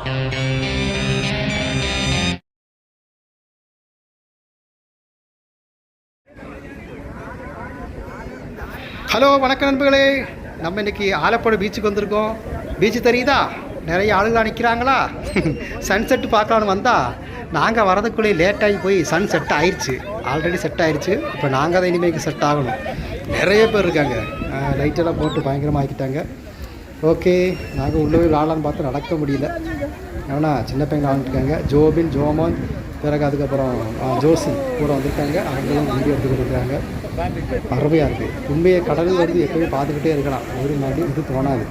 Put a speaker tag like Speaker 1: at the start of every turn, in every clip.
Speaker 1: Hello வணக்கம் நண்பர்களே, நம்ம இன்றைக்கி ஆலப்புழை பீச்சுக்கு வந்திருக்கோம். பீச்சு தெரியுதா? நிறைய ஆளுங்களாக நிற்கிறாங்களா? சன்செட்டு பார்க்கலான்னு வந்தால் நாங்கள் வரதுக்குள்ளே லேட்டாகி போய் சன் செட் ஆயிடுச்சு. ஆல்ரெடி செட் ஆயிடுச்சு. இப்போ நாங்கள் தான் இனிமேல் செட் ஆகணும். நிறைய பேர் இருக்காங்க. லைட்டெல்லாம் போட்டு பயங்கரமாக ஆக்கிட்டாங்க. ஓகே, நாங்கள் உள்ளே போய் விளாட்லான்னு பார்த்து நடக்க முடியல. ஏன்னா சின்ன பையன் விளாண்டுருக்காங்க. ஜோபின், ஜோமன், பிறகு அதுக்கப்புறம் ஜோசி கூட வந்திருக்காங்க. அவங்களும் வீடியோ எடுத்துக்கிட்டு இருக்காங்க. அருமையாக இருக்குது. உண்மையை கடல் வந்து எப்போயும் பார்த்துக்கிட்டே இருக்கலாம். ஒரு மாதிரி இது தோணாது,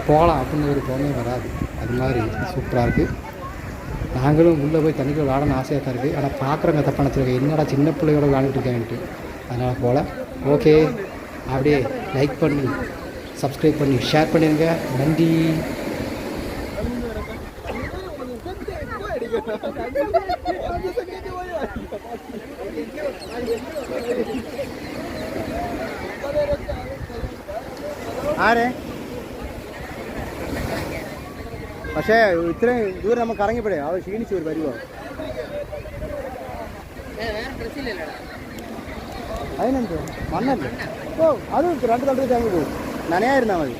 Speaker 1: போகலாம் அப்படின்னு ஒரு தோணே வராது. அது மாதிரி சூப்பராக இருக்குது. நாங்களும் உள்ளே போய் தண்ணிக்குள்ள விளாடணும்னு ஆசையாக தான் இருக்குது. ஆனால் பார்க்குறவங்க தப்பாக நினச்சிருக்கேன், என்னடா சின்ன பிள்ளையோட விளாண்டுட்டு இருக்கேன்ட்டு. அதனால் போல். ஓகே, அப்படியே லைக் பண்ணி சப்ஸ்கிரைப் பண்ணி ஷேர் பண்ணிடுங்க. நன்றி. ആരെ പക്ഷേ ഇത്രയും ദൂരം നമുക്ക് ഇറങ്ങിപ്പോഴേ അത് ക്ഷീണിച്ച് ഒരു വരുമോ? അതിനെന്തോ മണ്ണല്ലേ? ഓ അത് 2 തണ്ട് വെച്ച് അങ്ങ് പോകും. നനയായിരുന്നാൽ മതി.